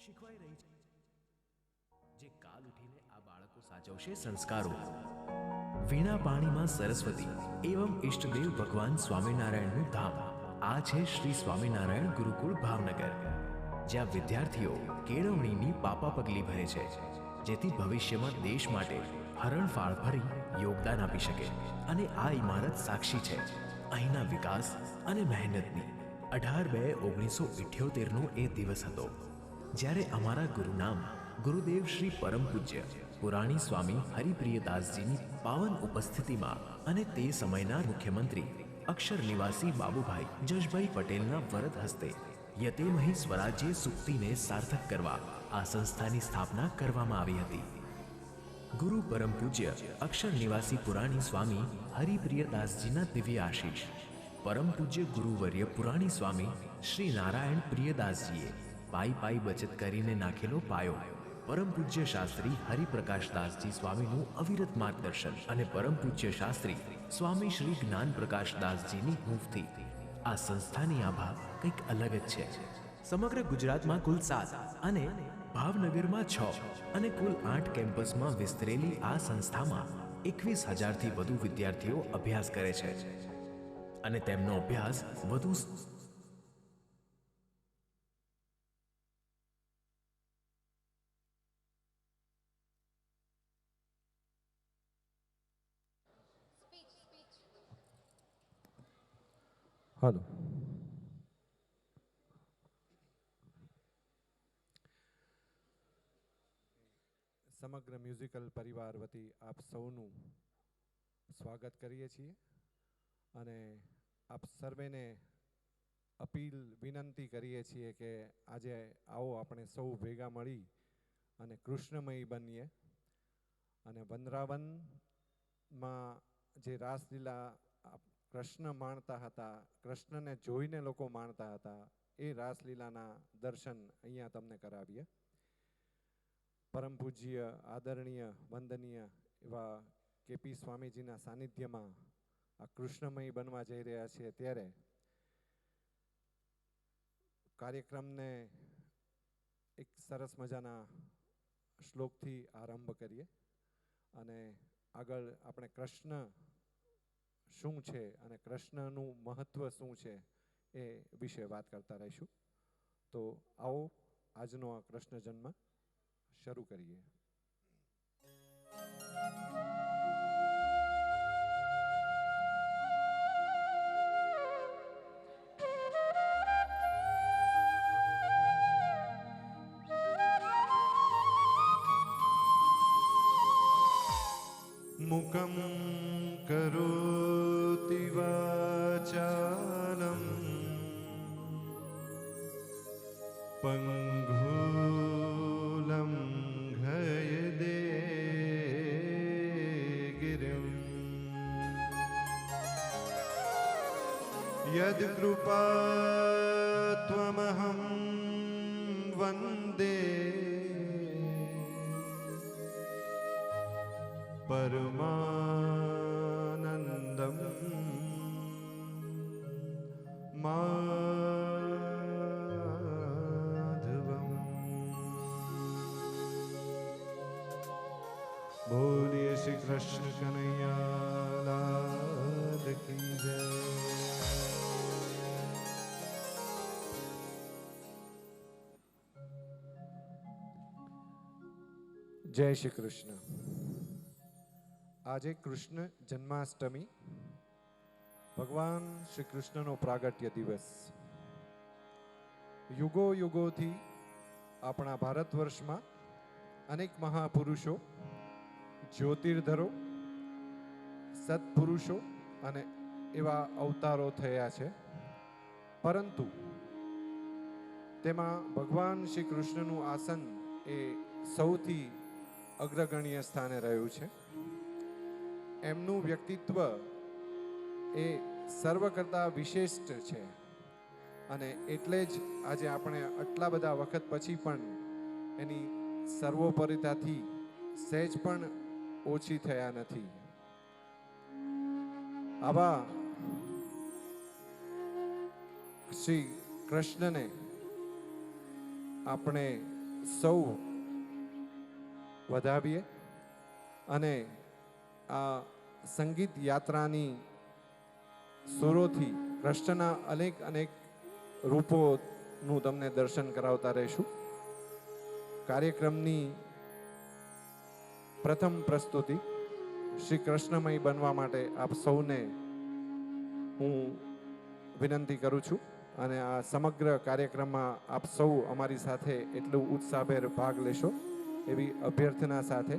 શીખવાઈ રહી છે જે કાલ ઉઠીને આ બાળકો સાચવશે સંસ્કારો. વીણા પાણીમાં સરસ્વતી એવં ઈષ્ટદેવ ભગવાન સ્વામિનારાયણનું ધામ આ છે શ્રી સ્વામિનારાયણ ગુરુકુળ ભાવનગર, જ્યાં વિદ્યાર્થીઓ કેળવણીની પાપા પગલી ભરે છે, જેથી ભવિષ્યમાં દેશ માટે હરણફાળ ભરી યોગદાન આપી શકે. અને આ ઇમારત સાક્ષી છે અહીંના વિકાસ અને મહેનતની. 18/2/1978નો એ દિવસ હતો જ્યારે અમારા ગુરુનામ ગુરુદેવ શ્રી પરમ પૂજ્ય પુરાણી સ્વામી હરિપ્રિયદાસજીની પાવન ઉપસ્થિતિમાં અને તે સમયના મુખ્યમંત્રી અક્ષર નિવાસી બાબુભાઈ જશભાઈ પટેલના વરદ હસ્તે યતેમહી સ્વરાજ્ય સુક્તિને સાર્થક કરવા આ સંસ્થાની સ્થાપના કરવામાં આવી હતી. ગુરુ પરમ પૂજ્ય અક્ષર નિવાસી પુરાણી સ્વામી હરિપ્રિયદાસજીના દિવ્ય આશીષ, પરમ પૂજ્ય ગુરુવર્ય પુરાણી સ્વામી શ્રી નારાયણ પ્રિયદાસજીએ પાઈ બચત કરીને નાખેલો પાયો પરમ પૂજ્ય શાસ્ત્રી હરિપ્રકાશદાસજી સ્વામીનું અવિરત માર્ગદર્શન અને પરમ પૂજ્ય શાસ્ત્રી સ્વામી શ્રી જ્ઞાન પ્રકાશદાસજીની હૂંફથી આ સંસ્થાની આભા કંઈક અલગ જ છે. સમગ્ર ગુજરાતમાં કુલ 7 અને ભાવનગરમાં 6 અને કુલ 8 કેમ્પસમાં વિસ્તરેલી આ સંસ્થામાં 21,000થી વધુ વિદ્યાર્થીઓ અભ્યાસ કરે છે અને તેમનો અભ્યાસ વધુ હાલો. સમગ્ર મ્યુઝિકલ પરિવાર વતી આપ સૌનું સ્વાગત કરીએ છીએ અને આપ સર્વેને અપીલ વિનંતી કરીએ છીએ કે આજે આવો આપણે સૌ ભેગા મળી અને કૃષ્ણમય બનીએ અને વૃંદાવનમાં જે રાસલીલા કૃષ્ણ માણતા હતા, કૃષ્ણને જોઈને લોકો માણતા હતા, એ રાસલીલાના દર્શન અહીંયા તમને કરાવીએ. પરમ પૂજ્ય આદરણીય વંદનીય એવા કેપી સ્વામીજીના સાનિધ્યમાં આ કૃષ્ણમય બનવા જઈ રહ્યા છીએ ત્યારે કાર્યક્રમને એક સરસ મજાના શ્લોકથી આરંભ કરીએ અને આગળ આપણે કૃષ્ણ શું છે અને કૃષ્ણનું મહત્વ શું છે એ વિશે વાત કરતા રહીશું. તો આવો આજનો આ કૃષ્ણ જન્મ શરૂ કરીએ. મુકમ કરોતિ વાચાલમ પંગુલમ ઘયદે ગિરિમ યદ કૃપા ત્વમહં વંદે પરમાનંદમ માધવમ. બોલીએ શ્રી કૃષ્ણ કનૈયા લાલ કી જય. જય શ્રી કૃષ્ણ. આજે કૃષ્ણ જન્માષ્ટમી, ભગવાન શ્રી કૃષ્ણનો પ્રાગટ્ય દિવસ. યુગો યુગોથી આપણા ભારત વર્ષમાં અનેક મહાપુરુષો, જ્યોતિર્ધરો, સત્પુરુષો અને એવા અવતારો થયા છે, પરંતુ તેમાં ભગવાન શ્રી કૃષ્ણનું આસન એ સૌથી અગ્રગણ્ય સ્થાને રહ્યું છે. એમનું વ્યક્તિત્વ એ સર્વ કરતાં વિશિષ્ટ છે અને એટલે જ આજે આપણે આટલા બધા વખત પછી પણ એની સર્વોપરિતાથી સહેજ પણ ઓછી થયા નથી. આવા શ્રી કૃષ્ણને આપણે સૌ વધાવીએ અને આ સંગીત યાત્રાની સુરોથી કૃષ્ણના અનેક રૂપોનું તમને દર્શન કરાવતા રહીશું. કાર્યક્રમની પ્રથમ પ્રસ્તુતિ શ્રી કૃષ્ણમય બનવા માટે આપ સૌને હું વિનંતી કરું છું અને આ સમગ્ર કાર્યક્રમમાં આપ સૌ અમારી સાથે એટલું ઉત્સાહભેર ભાગ લેશો એવી અભ્યર્થના સાથે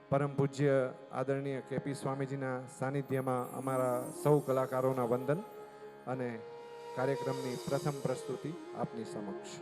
પરમ પૂજ્ય આદરણીય કેપી સ્વામીજીના સાનિધ્યમાં અમારા સૌ કલાકારોના વંદન અને કાર્યક્રમની પ્રથમ પ્રસ્તુતિ આપની સમક્ષ.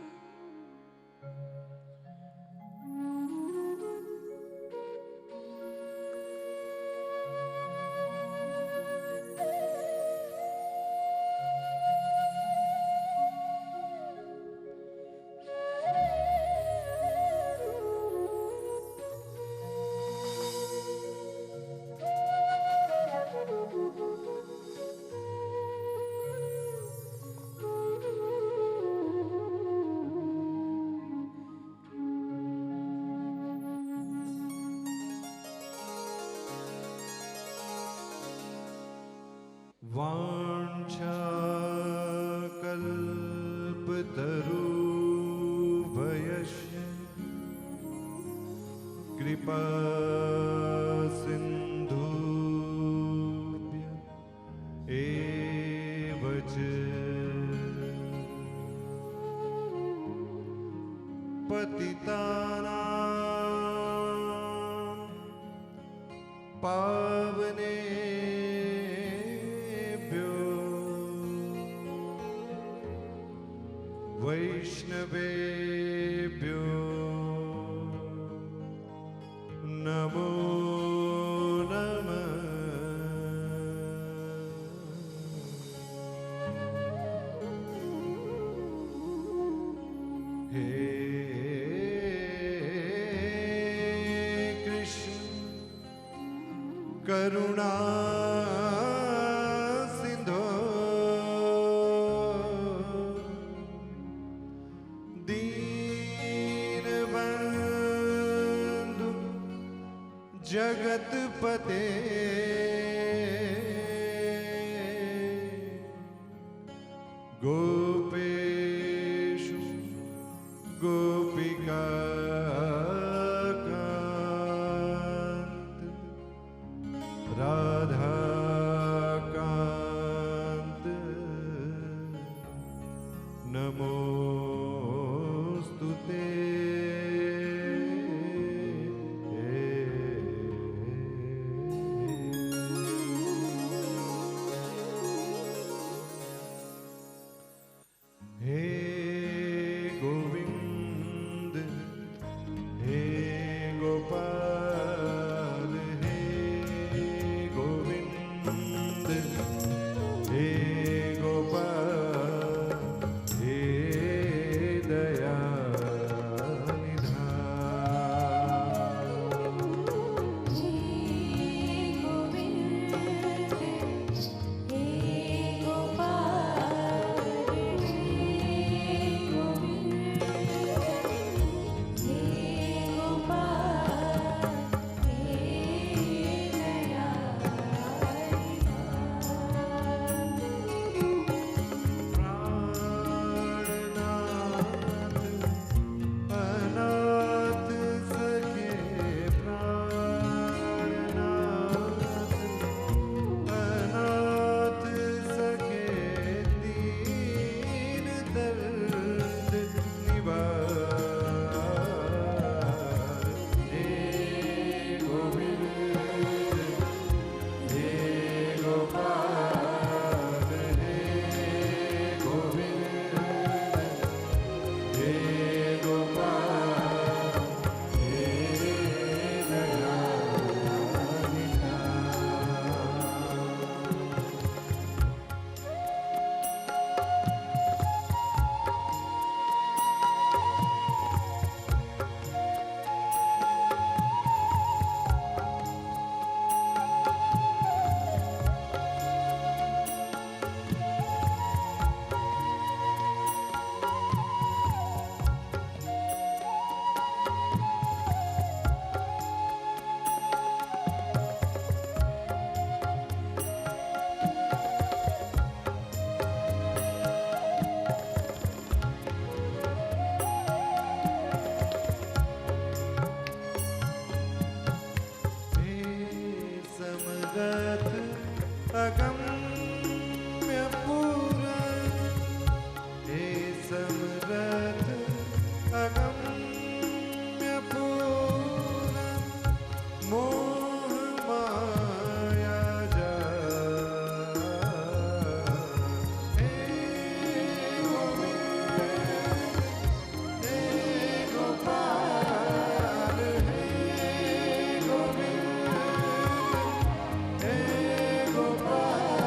वाञ्छाकल्पतरुभयस्य कृपा सिन्धुभ्य एव च पतितानां पावनेभ्यो वैष्णवेभ्यो नमो नमः। हे करुणा सिंधो दीनबंधु जगतपते गोपेशु गोपिका राधाकान्त नमोऽस्तु ते। हे गोविंद हे गोपाल हे गोविंद हे गोपाल हे दयानिधान। हे गोविंद हे गोपाल हे गोविंद हे गोपाल हे प्राणनाथ अनाथ सखे प्राणनाथ अनाथ सखे दीन दर्द निवार। हे गोविंद हे गोपाल हे गोविंद हे गोपाल हे समगत अगम्य पुराण हे समगत अगम्य पुराण मोह माया जाल। हे गोविंद हे गोपाल हे गोविंद हे गोपाल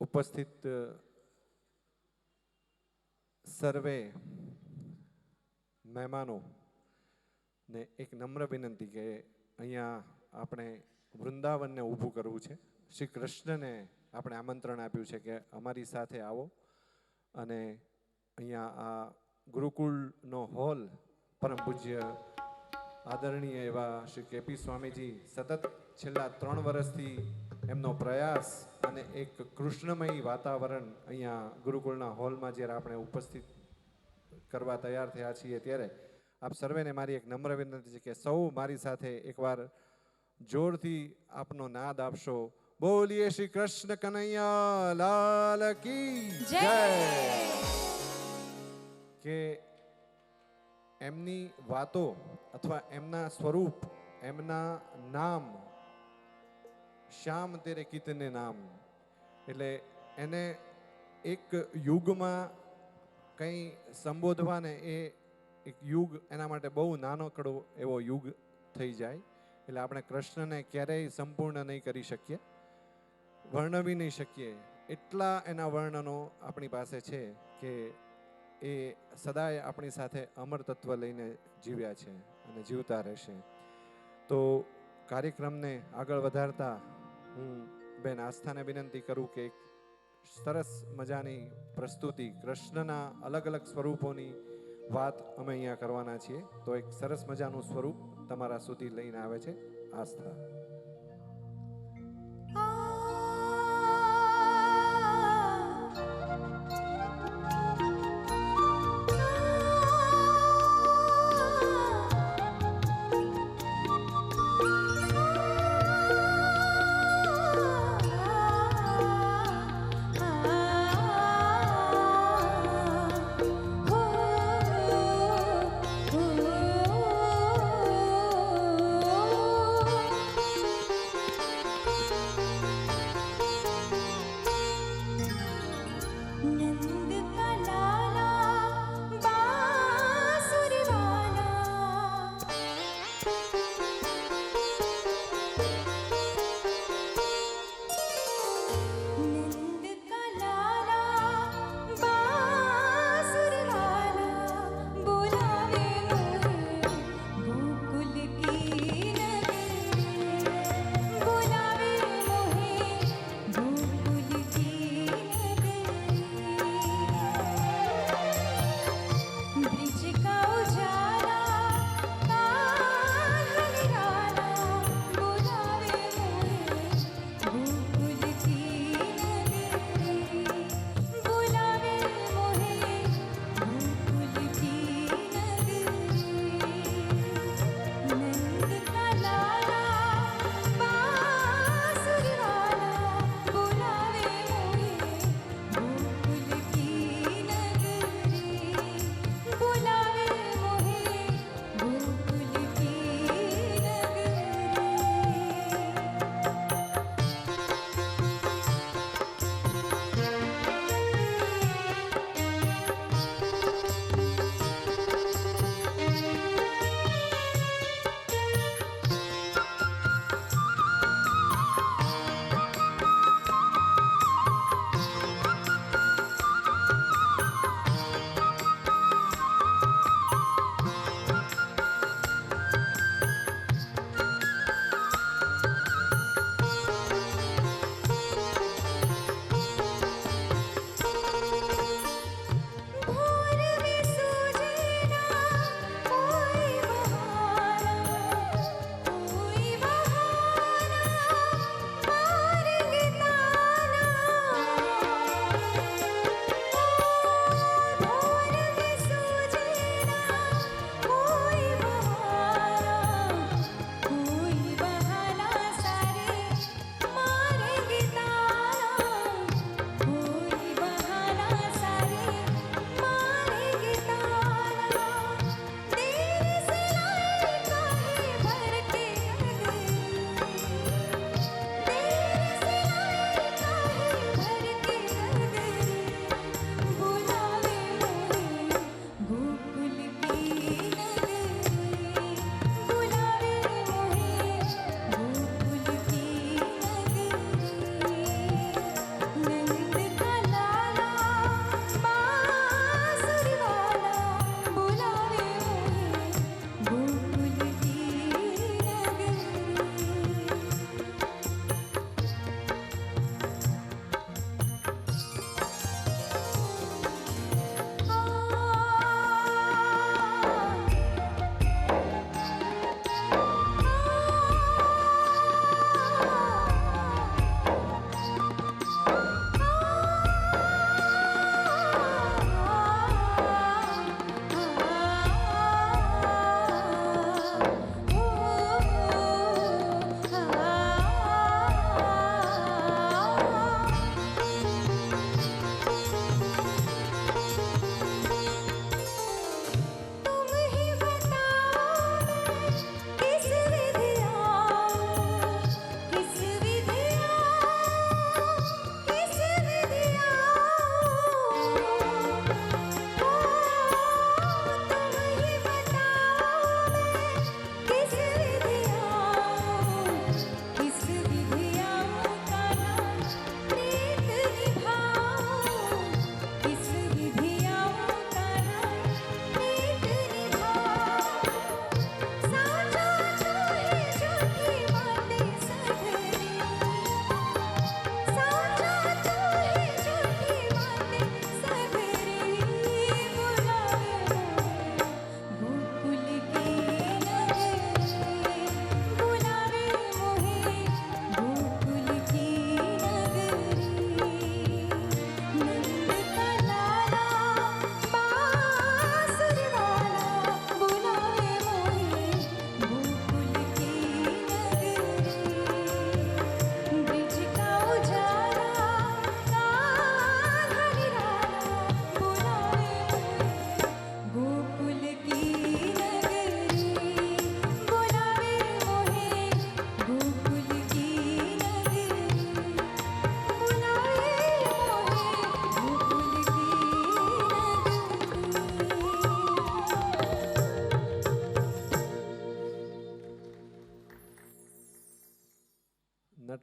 ઉપસ્થિત સર્વે મહેમાનો ને એક નમ્ર વિનંતી કે અહીંયા આપણે વૃંદાવનને ઊભું કરવું છે. શ્રી કૃષ્ણને આપણે આમંત્રણ આપ્યું છે કે અમારી સાથે આવો અને અહીંયા આ ગુરુકુળનો હોલ પરમ પૂજ્ય આદરણીય એવા શ્રી કેપી સ્વામીજી સતત છેલ્લા 3 વર્ષથી એમનો પ્રયાસ અને એક કૃષ્ણમય વાતાવરણ અહીંયા ગુરુકુળના હોલમાં જ્યારે આપણે ઉપસ્થિત કરવા તૈયાર થયા છીએ ત્યારે આપ સર્વેને મારી એક નમ્ર વિનંતી છે કે સૌ મારી સાથે એકવાર જોરથી આપનો નાદ આપશો. બોલીએ શ્રી કૃષ્ણ કનૈયા લાલ કી જય. કે એમની વાતો અથવા એમના સ્વરૂપ, એમના નામ, શ્યામ તેરે કિતને નામ, એટલે એને એક યુગમાં કંઈ સંબોધવાને એ એક યુગ એના માટે બહુ નાનકડો એવો યુગ થઈ જાય. એટલે આપણે કૃષ્ણને ક્યારેય સંપૂર્ણ નહીં કરી શકીએ, વર્ણવી નહીં શકીએ. એટલા એના વર્ણનો આપણી પાસે છે કે એ સદાય આપણી સાથે અમર તત્વ લઈને જીવ્યા છે અને જીવતા રહેશે. તો કાર્યક્રમને આગળ વધારતા હું બેન આસ્થાને વિનંતી કરું કે એક સરસ મજાની પ્રસ્તુતિ કૃષ્ણના અલગ અલગ સ્વરૂપોની વાત અમે અહીંયા કરવાના છીએ. તો એક સરસ મજાનું સ્વરૂપ તમારા સુધી લઈને આવે છે આસ્થા. Oh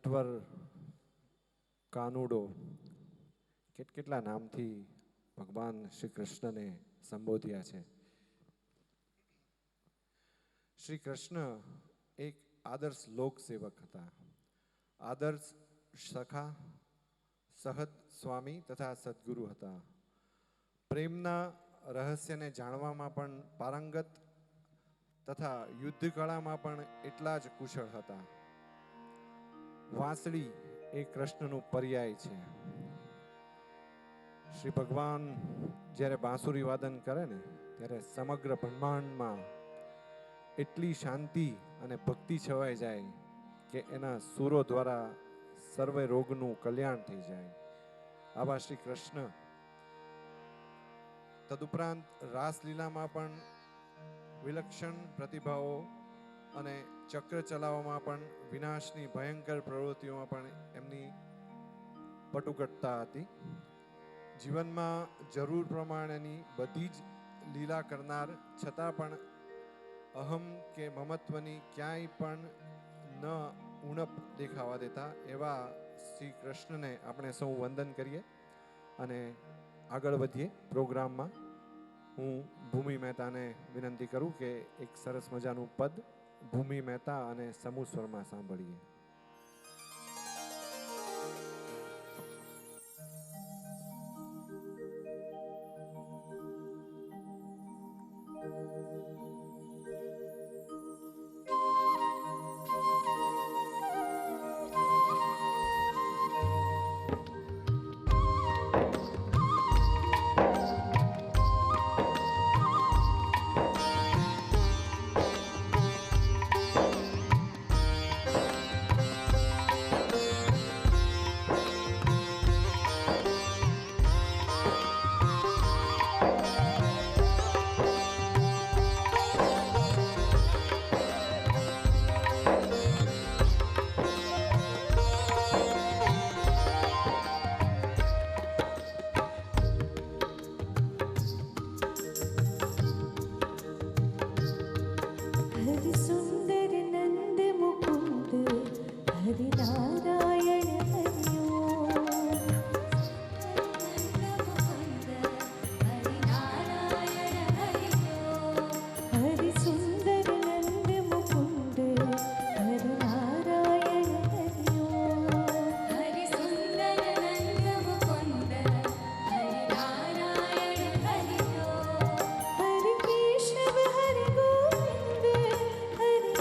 નટવર, કાનુડો, કેટલા નામથી ભગવાન શ્રી કૃષ્ણને સંબોધ્યા છે. શ્રી કૃષ્ણ એક આદર્શ લોક સેવક હતા. આદર્શ સખા, સહદ સ્વામી તથા સદગુરુ હતા. પ્રેમના રહસ્યને જાણવામાં પણ પારંગત તથા યુદ્ધ કળામાં પણ એટલા જ કુશળ હતા. વાંસળી એ કૃષ્ણનું પર્યાય છે. શ્રી ભગવાન જ્યારે બાંસુરી વાદન કરે ને ત્યારે સમગ્ર બ્રહ્માંડમાં એટલી શાંતિ અને ભક્તિ છવાઈ જાય કે એના સૂરો દ્વારા સર્વે રોગનું કલ્યાણ થઈ જાય. આવા શ્રી કૃષ્ણ તદુપરાંત રાસલીલામાં પણ વિલક્ષણ પ્રતિભાઓ અને ચક્ર ચલાવવામાં પણ વિનાશની ભયંકર પ્રવૃત્તિઓમાં પણ એમની પટુકટતા હતી. જીવનમાં જરૂર પ્રમાણેની બધી જ લીલા કરનાર છતાં પણ અહમ કે મમત્વની ક્યાંય પણ ન ઉણપ દેખાવા દેતા એવા શ્રી કૃષ્ણને આપણે સૌ વંદન કરીએ અને આગળ વધીએ પ્રોગ્રામમાં. હું ભૂમિ મહેતાને વિનંતી કરું કે એક સરસ મજાનું પદ ભૂમિ મહેતા અને સમૂહ સ્વરમાં સાંભળીએ. हरि सुंदर नंद मुकुंद हरि नारायण हरि ओम. हरि सुंदर नंद मुकुंद हरि नारायण हरि ओम. हरि सुंदर नंद मुकुंद हरि नारायण हरि ओम. हरि केशव हरि गोविंद हरि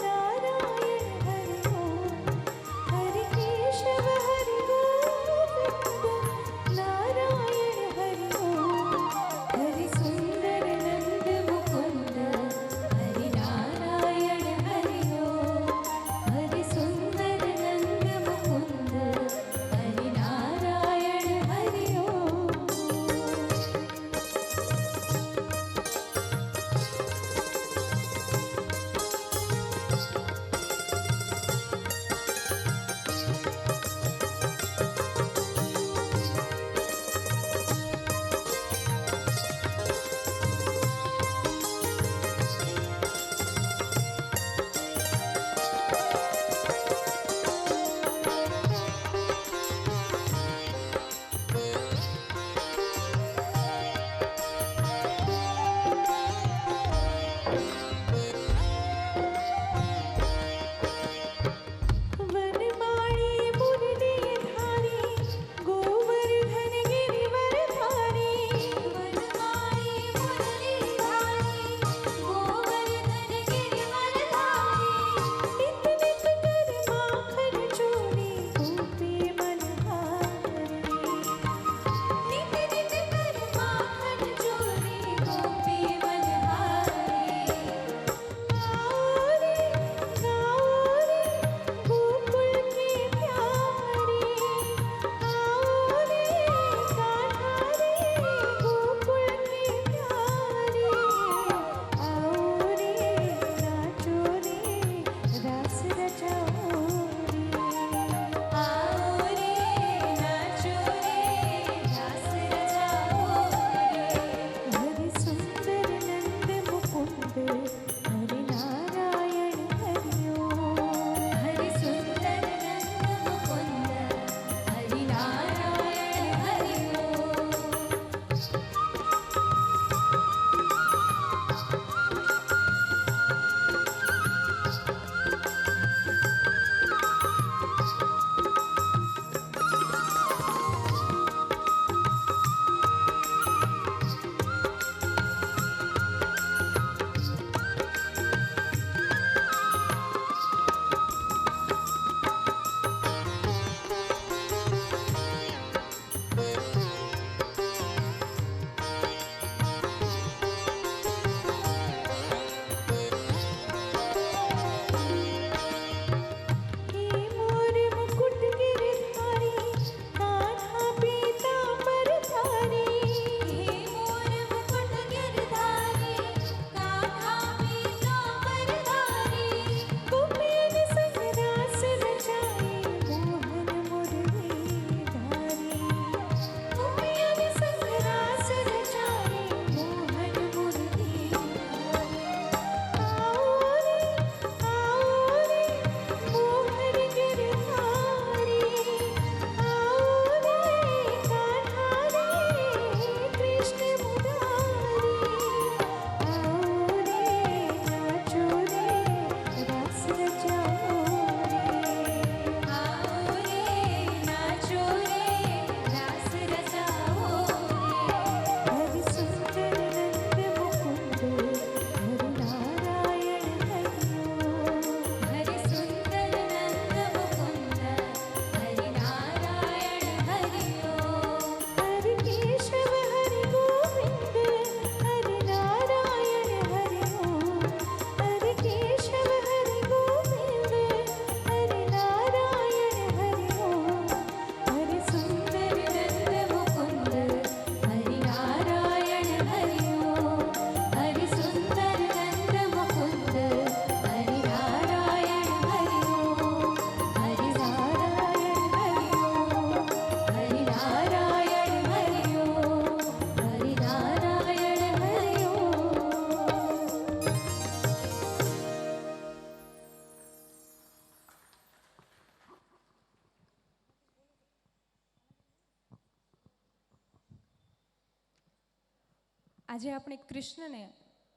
આજે આપણે કૃષ્ણને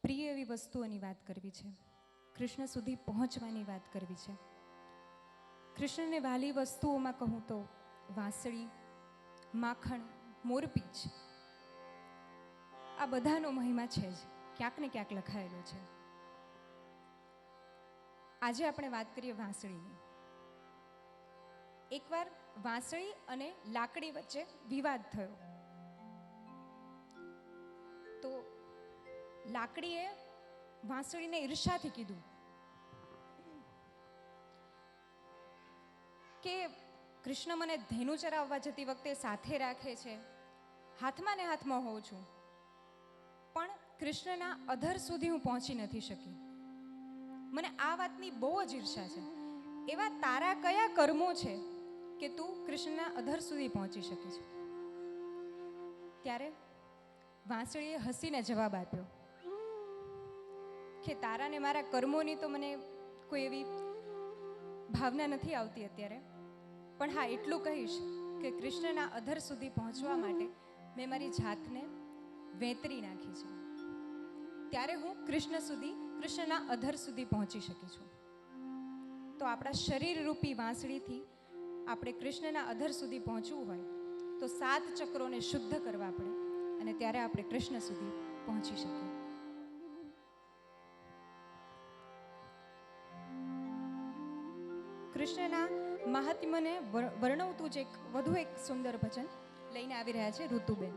પ્રિય એવી વસ્તુઓની વાત કરવી છે, કૃષ્ણ સુધી પહોંચવાની વાત કરવી છે. કૃષ્ણને વાલી વસ્તુઓમાં કહું તો વાંસળી, માખણ, મોરપીંછ, આ બધાનો મહિમા છે જ, ક્યાંક ને ક્યાંક લખાયેલો છે. આજે આપણે વાત કરીએ વાંસળીની. એકવાર વાંસળી અને લાકડી વચ્ચે વિવાદ થયો. તો લાકડીએ વાંસળીને ઈર્ષાથી કીધું કે કૃષ્ણ મને ધેનું ચરાવવા જતી વખતે સાથે રાખે છે, હાથમાં ને હાથમાં હોઉં છું, પણ કૃષ્ણના અધર સુધી હું પહોંચી નથી શકી. મને આ વાતની બહુ જ ઈર્ષા છે. એવા તારા કયા કર્મો છે કે તું કૃષ્ણના અધર સુધી પહોંચી શકે છે? ત્યારે વાંસળીએ હસીને જવાબ આપ્યો કે તારા ને મારા કર્મોની તો મને કોઈ એવી ભાવના નથી આવતી અત્યારે, પણ હા એટલું કહીશ કે કૃષ્ણના અધર સુધી પહોંચવા માટે મેં મારી જાતને વેતરી નાખી છે, ત્યારે હું કૃષ્ણના અધર સુધી પહોંચી શકી છું. તો આપણા શરીર રૂપી વાંસળીથી આપણે કૃષ્ણના અધર સુધી પહોંચવું હોય તો 7 ચક્રોને શુદ્ધ કરવા પડે, અને ત્યારે આપણે કૃષ્ણ સુધી પહોંચી શકીએ. કૃષ્ણના મહાત્મ્યને વર્ણવતું જ વધુ એક સુંદર ભજન લઈને આવી રહ્યા છે ઋતુબેન.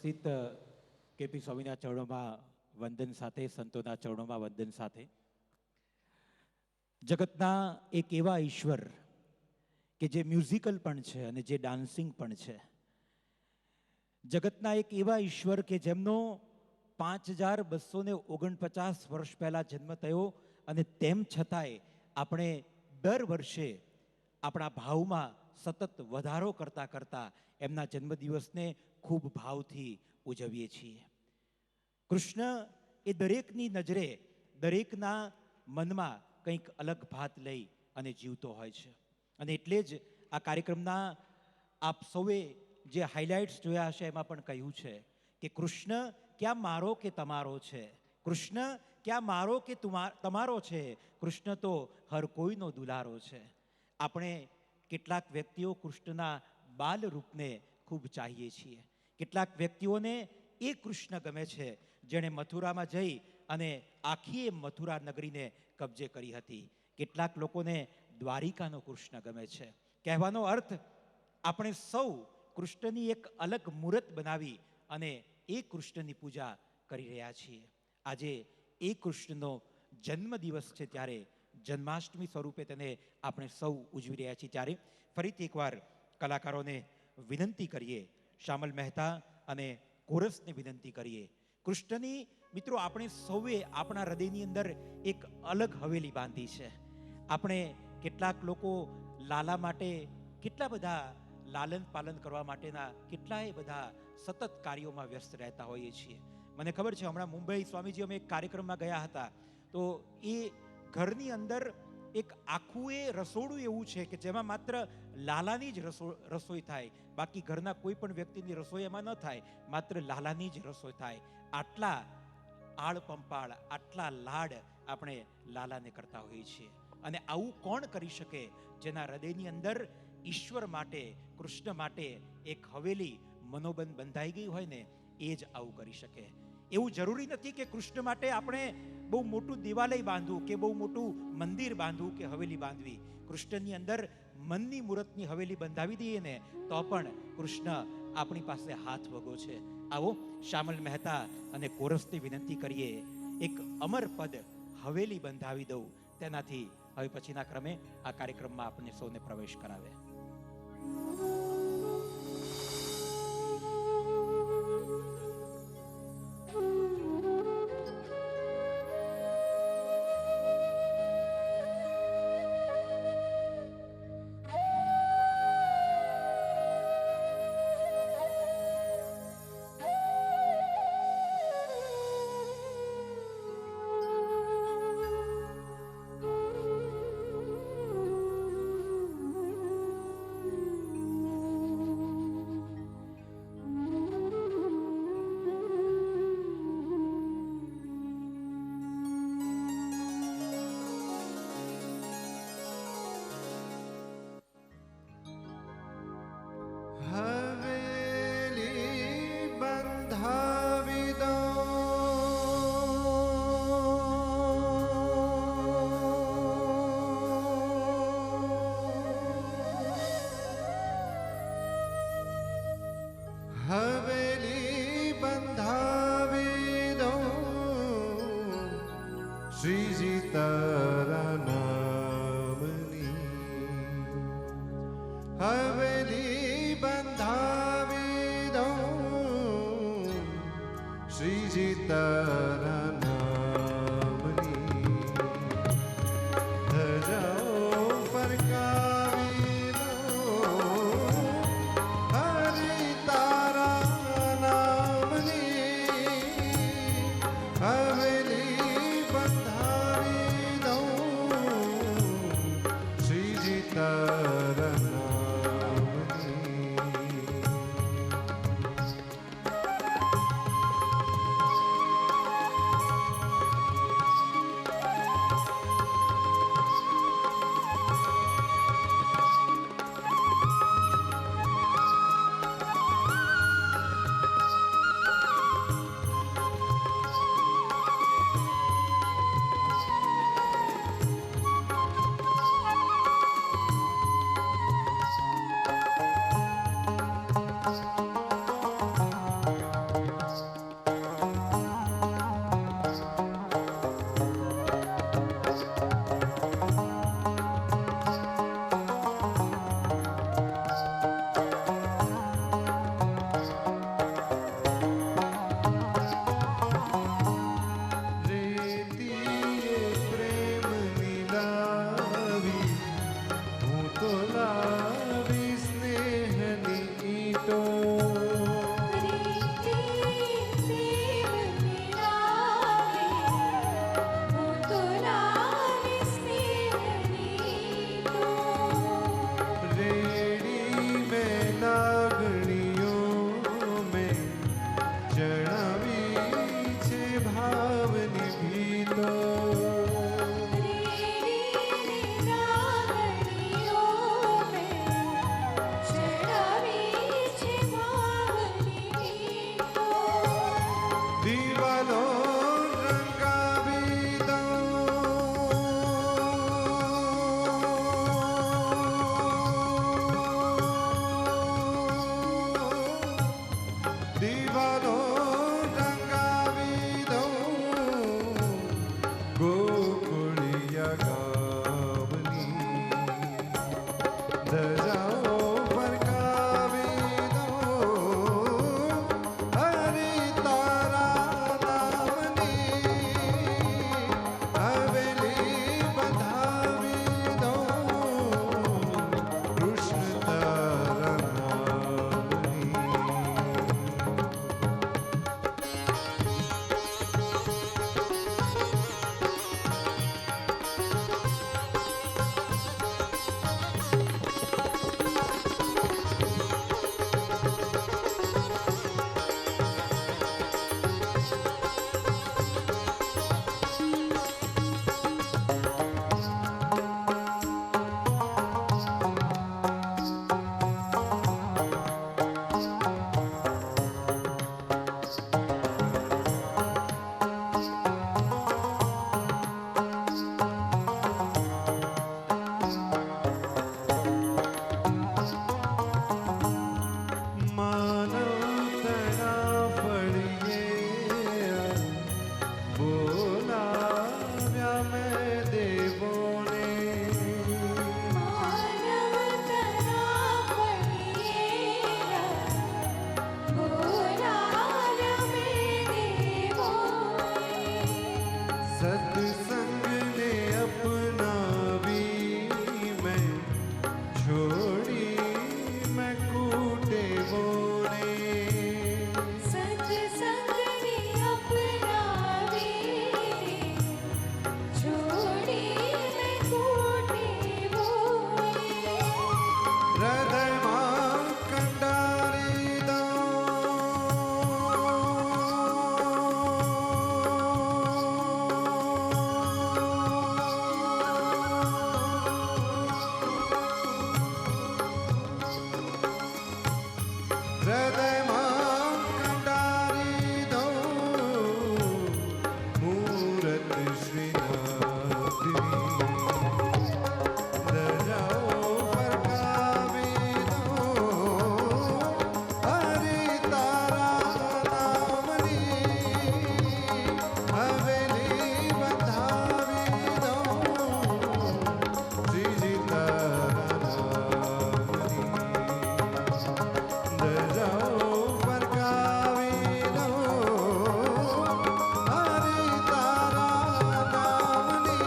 ઉપસ્થિત કેપી સ્વામીના ચરણોમાં વંદન સાથે, સંતોના ચરણોમાં વંદન સાથે, જગતના એક એવા ઈશ્વર કે જે મ્યુઝિકલ પણ છે અને જે ડાન્સિંગ પણ છે, જગતના એક એવા ઈશ્વર કે જેમનો 5249 વર્ષ પહેલા જન્મ થયો અને તેમ છતાંય આપણે દર વર્ષે આપણા ભાવમાં સતત વધારો કરતા કરતા એમના જન્મદિવસને ખૂબ ભાવથી ઉજવીએ છીએ. કૃષ્ણ એ દરેકની નજરે, દરેકના મનમાં કંઈક અલગ ભાત લઈ અને જીવતો હોય છે. અને એટલે જ આ કાર્યક્રમના આપ સૌએ જે હાઇલાઇટ્સ જોયા હશે એમાં પણ કહ્યું છે કે કૃષ્ણ ક્યાં મારો કે તમારો છે, કૃષ્ણ ક્યાં મારો કે તમારો છે, કૃષ્ણ તો હર કોઈનો દુલારો છે. આપણે કેટલાક વ્યક્તિઓ કૃષ્ણના બાલ રૂપને ખૂબ ચાહીએ છીએ. કેટલાક વ્યક્તિઓને એ કૃષ્ણ ગમે છે જેણે મથુરામાં જઈ અને આખી મથુરા નગરીને કબજે કરી હતી. કેટલાક લોકોને દ્વારિકાનો કૃષ્ણ ગમે છે. કહેવાનો અર્થ, આપણે સૌ કૃષ્ણની એક અલગ મૂર્ત બનાવી અને એ કૃષ્ણની પૂજા કરી રહ્યા છીએ. આજે એ કૃષ્ણનો જન્મદિવસ છે, ત્યારે જન્માષ્ટમી સ્વરૂપે તેને આપણે સૌ ઉજવી રહ્યા છીએ. ત્યારે ફરીથી એકવાર કલાકારોને વિનંતી કરીએ, શ્યામલ મહેતા અને કોરસને વિનંતી કરીએ. કૃષ્ણની મિત્રો આપણે સૌએ આપણા હૃદયની અંદર એક અલગ હવેલી બાંધી છે. આપણે કેટલાક લોકો લાલા માટે કેટલા બધા લાલન પાલન કરવા માટેના કેટલાય બધા સતત કાર્યોમાં વ્યસ્ત રહેતા હોઈએ છીએ. મને ખબર છે, હમણાં મુંબઈ સ્વામીજી અમે એક કાર્યક્રમમાં ગયા હતા, તો એ ઘરની અંદર એક આખું એ રસોડું એવું છે કે જેમાં માત્ર લાલાની જ રસોઈ થાય, બાકી ઘરના કોઈ પણ વ્યક્તિની રસોઈ એમાં ન થાય, માત્ર લાલાની જ રસોઈ થાય. આટલા આળ પંપાળ, આટલા લાડ આપણે લાલાને કરતા હોઈએ છીએ. અને આવું કોણ કરી શકે જેના હૃદયની અંદર ઈશ્વર માટે, કૃષ્ણ માટે એક હવેલી મનોબંધ બંધાઈ ગઈ હોય ને, એ જ આવું કરી શકે. એવું જરૂરી નથી કે કૃષ્ણ માટે આપણે બહુ મોટું દેવાલય બાંધવું કે બહુ મોટું મંદિર બાંધવું કે હવેલી બાંધવી. કૃષ્ણની અંદર મનની મૂર્તની હવેલી બંધાવી દઈએ ને તો પણ કૃષ્ણ આપણી પાસે હાથ વગો છે. આવો શ્યામલ મહેતા અને કોરસની વિનંતી કરીએ, એક અમર પદ હવેલી બંધાવી દઉં. તેનાથી હવે પછીના ક્રમે આ કાર્યક્રમમાં આપણને સૌને પ્રવેશ કરાવે. શ્રીજી તારા નામની હવેલી બંધાવી દઉં, શ્રીજી તારા નામની ધજાઓ ફરકાવી દઉં, હરી તારા નામની હવેલી તારા નામની બોલાવ્યા મેં દેવોને, માનવ તરા પડીએરા, બોલાવ્યા મેં દેવોને. સત્સંગને અપનાવી મેં, છોડી મેં કુટેવોને. સત્સંગને અપનાવી છોડી મેં કુટેવોને. હૃદયમાં કંડારી હૃદયમાં કંડારી દઉં મૂરત શ્રીનાથની. ધજાઓ ફરકાવી દઉં હરિ તારા નામની. હવેલી બંધાવી દઉં શ્રીજી તારા નામની. ધજાઓ ફરકાવી દઉં હરિ તારા નામની.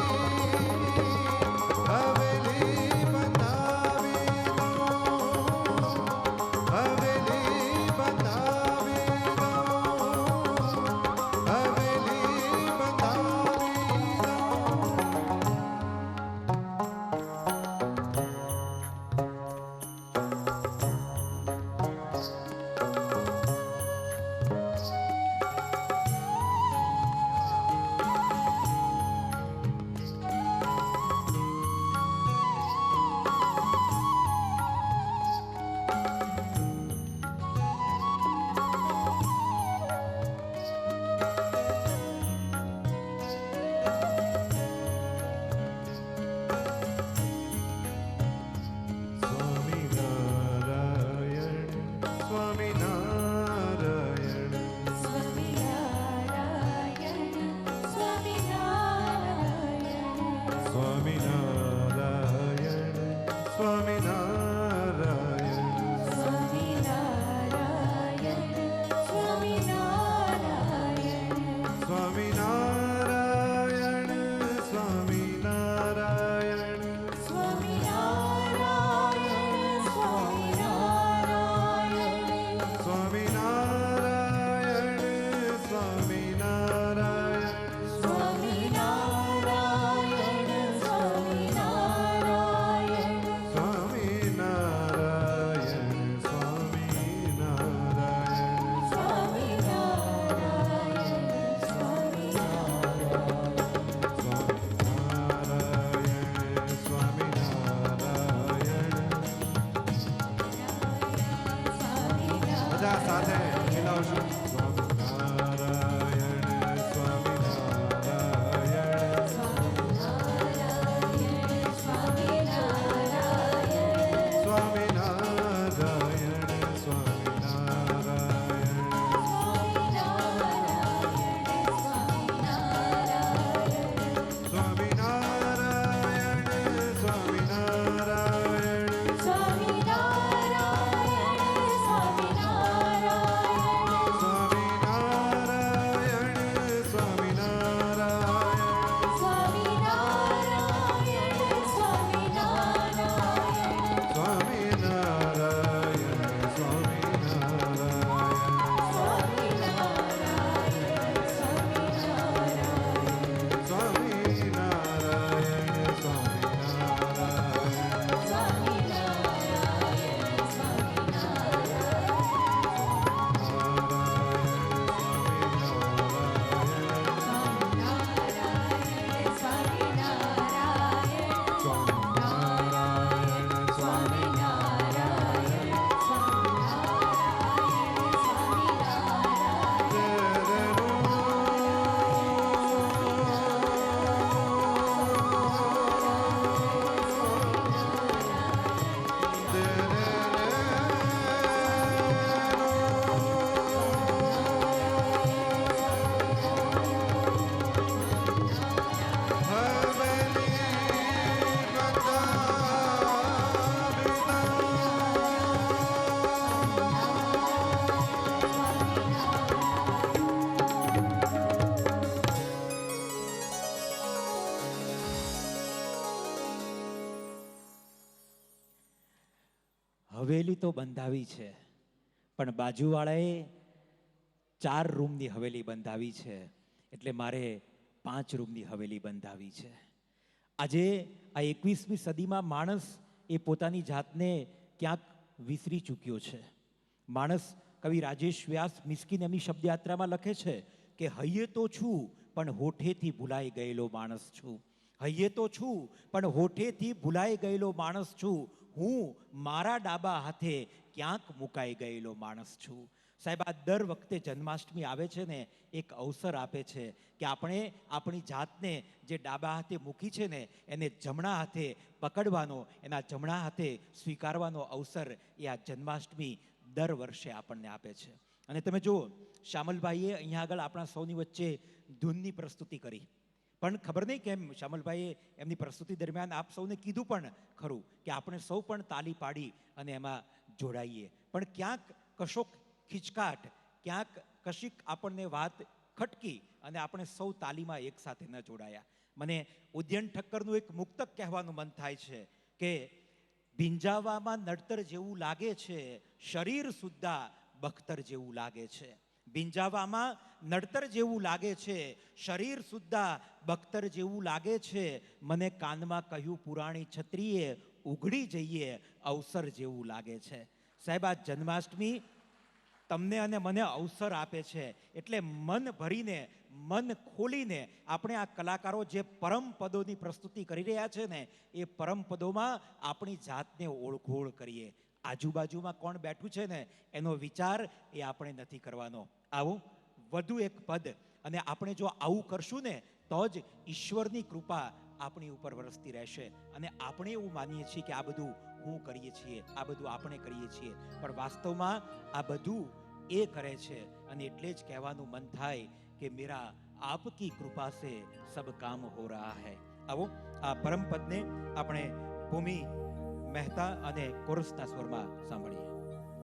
હવેલી બંધાવી દઉં, હવેલી બંધાવી દઉં, હવેલી બંધાવી દઉં. સ્વામિનારાયણ, સ્વામિનારાયણ, સ્વામિનારાયણ, સ્વામિનારાયણ. સ્વામિનારાયણ, સ્વામિનારાયણ, સ્વામિનારાયણ, સ્વામિનારાયણ. સ્વામિનારાયણ, સ્વામિનારાયણ, સ્વામિનારાયણ, સ્વામિનારાયણ. સ્વામિનારાયણ, સ્વામિનારાયણ, સ્વામિનારાયણ, સ્વામિનારાયણ. હવેલી તો બંધાવી છે, પણ બાજુવાળાએ 4 રૂમની હવેલી બંધાવી છે, એટલે મારે 5 રૂમની હવેલી બંધાવી છે. આજે આ 21મી સદીમાં માણસ એ પોતાની જાતને ક્યાંક વિસરી ચૂક્યો છે. માણસ, કવિ રાજેશ વ્યાસ મિસ્કિન એમની શબ્દયાત્રામાં લખે છે કે હૈયે તો છું પણ હોઠેથી ભૂલાઈ ગયેલો માણસ છું. હૈયે તો છું પણ હોઠેથી ભૂલાઈ ગયેલો માણસ છું. હું મારા ડાબા હાથે ક્યાંક મુકાઈ ગયેલો માણસ છું. સાહેબ, આ દર વખતે જન્માષ્ટમી આવે છે ને, એક અવસર આપે છે કે આપણે આપણી જાતને જે ડાબા હાથે મૂકી છે ને, એને જમણા હાથે પકડવાનો, એના જમણા હાથે સ્વીકારવાનો અવસર એ આ જન્માષ્ટમી દર વર્ષે આપણને આપે છે. અને તમે જુઓ, શ્યામલભાઈએ અહીંયા આગળ આપણા સૌની વચ્ચે ધૂનની પ્રસ્તુતિ કરી, પણ ખબર નહીં કેમ શ્યામલભાઈએ એમની પ્રસ્તુતિ દરમિયાન આપ સૌને કીધું પણ ખરું કે આપણે સૌ પણ તાલી પાડી અને એમાં જોડાઈએ. પણ ક્યાંક કશોક ખીચકાટ, ક્યાંક કશીક આપણને વાત ખટકી અને આપણે સૌ તાલીમાં એક સાથે ન જોડાયા. મને ઉદયન ઠક્કરનું એક મુક્તક કહેવાનું મન થાય છે કે ભીંજાવામાં નડતર જેવું લાગે છે, શરીર સુદ્ધા બખ્તર જેવું લાગે છે. ભીંજાવામાં નડતર જેવું લાગે છે, શરીર સુદ્ધા બખ્તર જેવું લાગે છે. મને કાનમાં કહ્યું પુરાણી છત્રીએ, ઉઘડી જઈએ અવસર જેવું લાગે છે. સાહેબ, આ જન્માષ્ટમી તમને અને મને અવસર આપે છે, એટલે મન ભરીને, મન ખોલીને આપણે આ કલાકારો જે પરમ પદોની પ્રસ્તુતિ કરી રહ્યા છે ને, એ પરમ પદોમાં આપણી જાતને ઓળખોળ કરીએ. આજુબાજુમાં કોણ બેઠું છે ને એનો વિચાર એ આપણે નથી કરવાનો. આવું વધુ એક પદ, અને આપણે જો આવું કરશું ને તો જ ઈશ્વરની કૃપા આપણી ઉપર વરસતી રહેશે. અને આપણે એવું માનીએ છીએ કે આ બધું હું કરીએ છીએ, આ બધું આપણે કરીએ છીએ, પણ વાસ્તવમાં આ બધું એ કરે છે. અને એટલે જ કહેવાનું મન થાય કે મેરા આપકી કૃપા સે સબ કામ હો રહા હૈ. આવો આ પરમ પદને આપણે ભૂમિ મહેતા અને કોરસના સ્વરમાં સાંભળીએ.